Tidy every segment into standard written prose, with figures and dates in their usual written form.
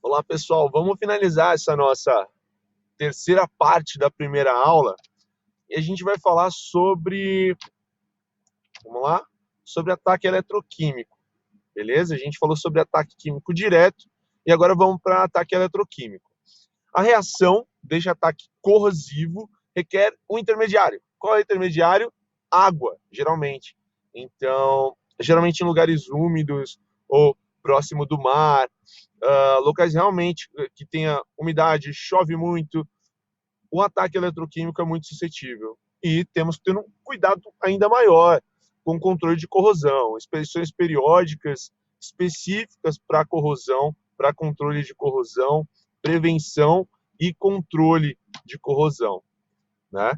Olá, pessoal. Vamos finalizar essa nossa terceira parte da primeira aula e a gente vai falar sobre, vamos lá, sobre ataque eletroquímico, beleza? A gente falou sobre ataque químico direto e agora vamos para ataque eletroquímico. A reação deste ataque corrosivo requer um intermediário. Qual é o intermediário? Água, geralmente. Então, geralmente em lugares úmidos ou próximo do mar, locais realmente que tenha umidade, chove muito, o ataque eletroquímico é muito suscetível. E temos que ter um cuidado ainda maior com o controle de corrosão, inspeções periódicas específicas para corrosão, para controle de corrosão, prevenção e controle de corrosão, né?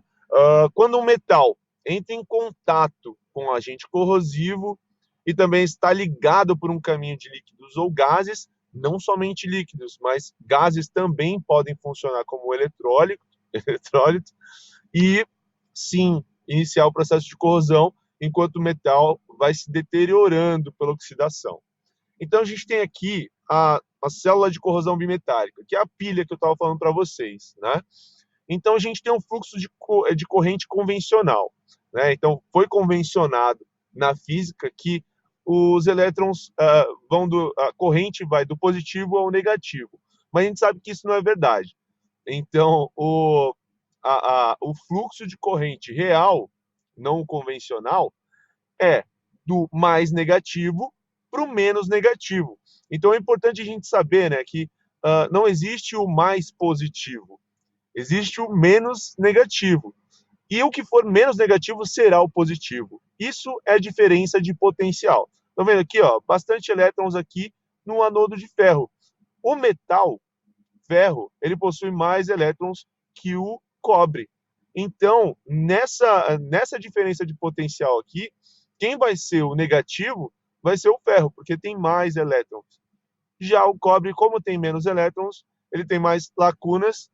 Quando um metal entra em contato com um agente corrosivo e também está ligado por um caminho de líquidos ou gases, não somente líquidos, mas gases também podem funcionar como eletrólito, e sim iniciar o processo de corrosão enquanto o metal vai se deteriorando pela oxidação. Então a gente tem aqui a célula de corrosão bimetálica, que é a pilha que eu estava falando para vocês, né? Então a gente tem um fluxo de corrente convencional, né? Então foi convencionado na física que os elétrons a corrente vai do positivo ao negativo, mas a gente sabe que isso não é verdade. Então o fluxo de corrente real, não convencional, é do mais negativo para o menos negativo. Então é importante a gente saber, né, que não existe o mais positivo, existe o menos negativo. E o que for menos negativo será o positivo. Isso é a diferença de potencial. Estão vendo aqui, ó, bastante elétrons aqui no anodo de ferro. O metal, ferro, ele possui mais elétrons que o cobre. Então, nessa diferença de potencial aqui, quem vai ser o negativo vai ser o ferro, porque tem mais elétrons. Já o cobre, como tem menos elétrons, ele tem mais lacunas,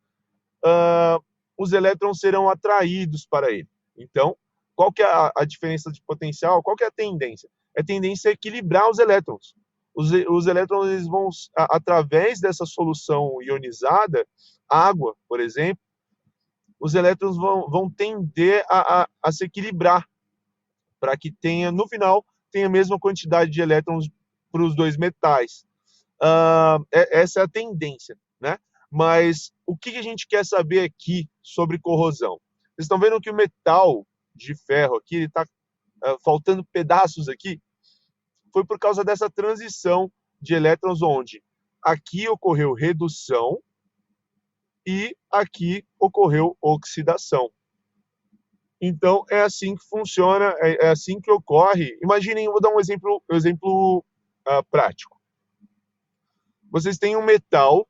os elétrons serão atraídos para ele. Então, qual que é a diferença de potencial? Qual que é a tendência? A tendência é equilibrar os elétrons. Os elétrons eles vão, através dessa solução ionizada, água, por exemplo, os elétrons vão tender a se equilibrar para que tenha, no final, tenha a mesma quantidade de elétrons para os dois metais. Essa é a tendência, né? Mas o que a gente quer saber aqui sobre corrosão? Vocês estão vendo que o metal de ferro aqui está faltando pedaços aqui? Foi por causa dessa transição de elétrons, onde aqui ocorreu redução e aqui ocorreu oxidação. Então, é assim que funciona, é assim que ocorre. Imaginem, eu vou dar um exemplo prático. Vocês têm um metal,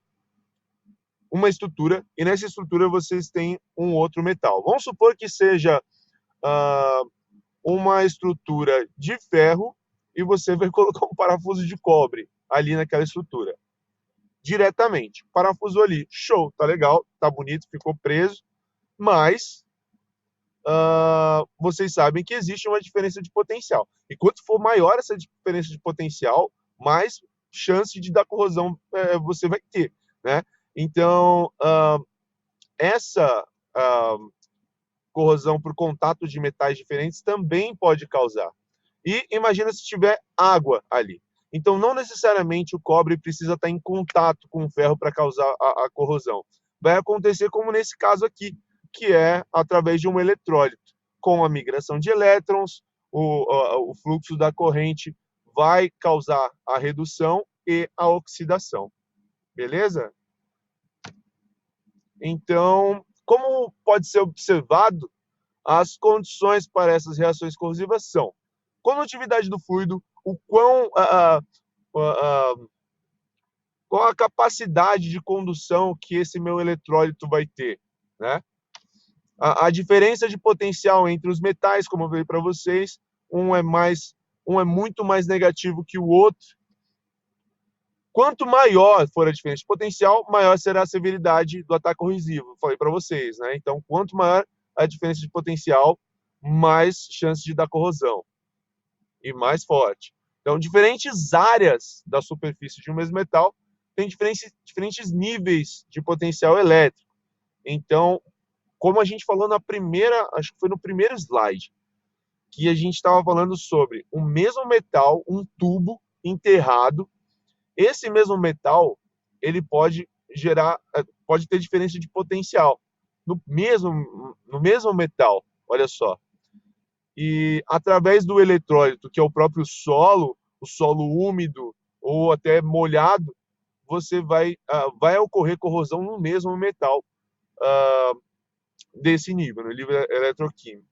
uma estrutura, e nessa estrutura vocês têm um outro metal. Vamos supor que seja uma estrutura de ferro e você vai colocar um parafuso de cobre ali naquela estrutura. Diretamente. Parafuso ali, show, tá legal, tá bonito, ficou preso, mas vocês sabem que existe uma diferença de potencial. E quanto for maior essa diferença de potencial, mais chance de dar corrosão você vai ter, né? Então, essa corrosão por contato de metais diferentes também pode causar. E imagina se tiver água ali. Então, não necessariamente o cobre precisa estar em contato com o ferro para causar a corrosão. Vai acontecer como nesse caso aqui, que é através de um eletrólito. Com a migração de elétrons, o fluxo da corrente vai causar a redução e a oxidação. Beleza? Então, como pode ser observado, as condições para essas reações corrosivas são condutividade do fluido, qual a capacidade de condução que esse meu eletrólito vai ter, né? A diferença de potencial entre os metais, como eu falei para vocês, um é muito mais negativo que o outro. Quanto maior for a diferença de potencial, maior será a severidade do ataque corrosivo. Falei para vocês, né? Então, quanto maior a diferença de potencial, mais chance de dar corrosão e mais forte. Então, diferentes áreas da superfície de um mesmo metal tem diferentes níveis de potencial elétrico. Então, como a gente falou na primeira, acho que foi no primeiro slide, que a gente estava falando sobre o mesmo metal, um tubo enterrado. Esse mesmo metal, ele pode pode ter diferença de potencial no mesmo metal, olha só. E através do eletrólito, que é o próprio solo, o solo úmido ou até molhado, você vai ocorrer corrosão no mesmo metal desse nível, no nível eletroquímico.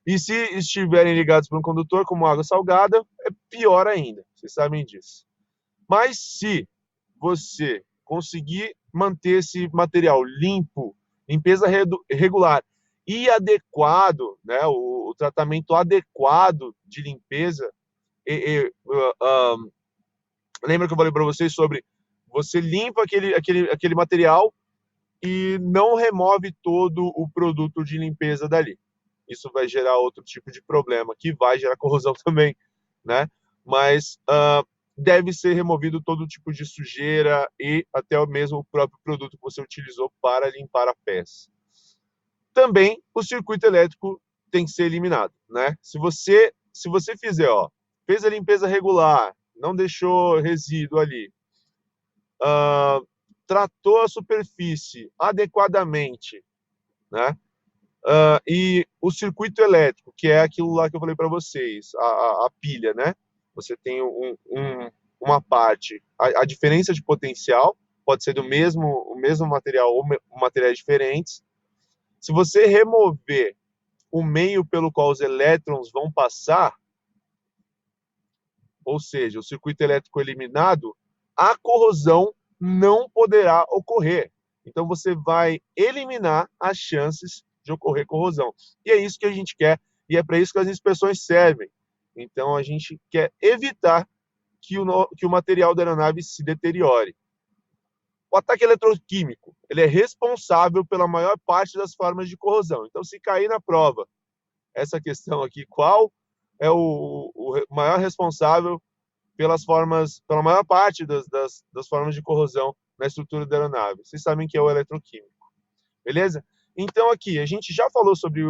E se estiverem ligados por um condutor, como água salgada, é pior ainda, vocês sabem disso. Mas se você conseguir manter esse material limpo, limpeza regular e adequado, né, o tratamento adequado de limpeza, lembra que eu falei para vocês sobre você limpa aquele material e não remove todo o produto de limpeza dali. Isso vai gerar outro tipo de problema, que vai gerar corrosão também, né? Mas deve ser removido todo tipo de sujeira e até mesmo o próprio produto que você utilizou para limpar a peça. Também o circuito elétrico tem que ser eliminado, né? Se você fizer, ó, fez a limpeza regular, não deixou resíduo ali, tratou a superfície adequadamente, né? E o circuito elétrico, que é aquilo lá que eu falei para vocês, a pilha, né? Você tem uma parte, a diferença de potencial, pode ser o mesmo material ou materiais diferentes. Se você remover o meio pelo qual os elétrons vão passar, ou seja, o circuito elétrico eliminado, a corrosão não poderá ocorrer. Então você vai eliminar as chances de ocorrer corrosão. E é isso que a gente quer, e é para isso que as inspeções servem. Então a gente quer evitar que o material da aeronave se deteriore. O ataque eletroquímico, ele é responsável pela maior parte das formas de corrosão. Então, se cair na prova essa questão aqui, qual é o maior responsável pela maior parte das formas de corrosão na estrutura da aeronave? Vocês sabem que é o eletroquímico, beleza? Então, aqui, a gente já falou sobre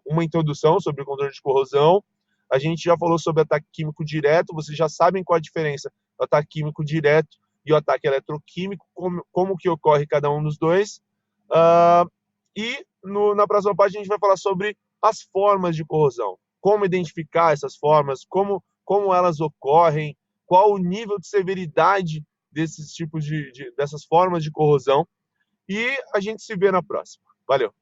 uma introdução sobre o controle de corrosão, a gente já falou sobre ataque químico direto, vocês já sabem qual a diferença do ataque químico direto e o ataque eletroquímico, como que ocorre cada um dos dois. E na próxima parte a gente vai falar sobre as formas de corrosão, como identificar essas formas, como elas ocorrem, qual o nível de severidade desses tipos dessas formas de corrosão, e a gente se vê na próxima. Valeu!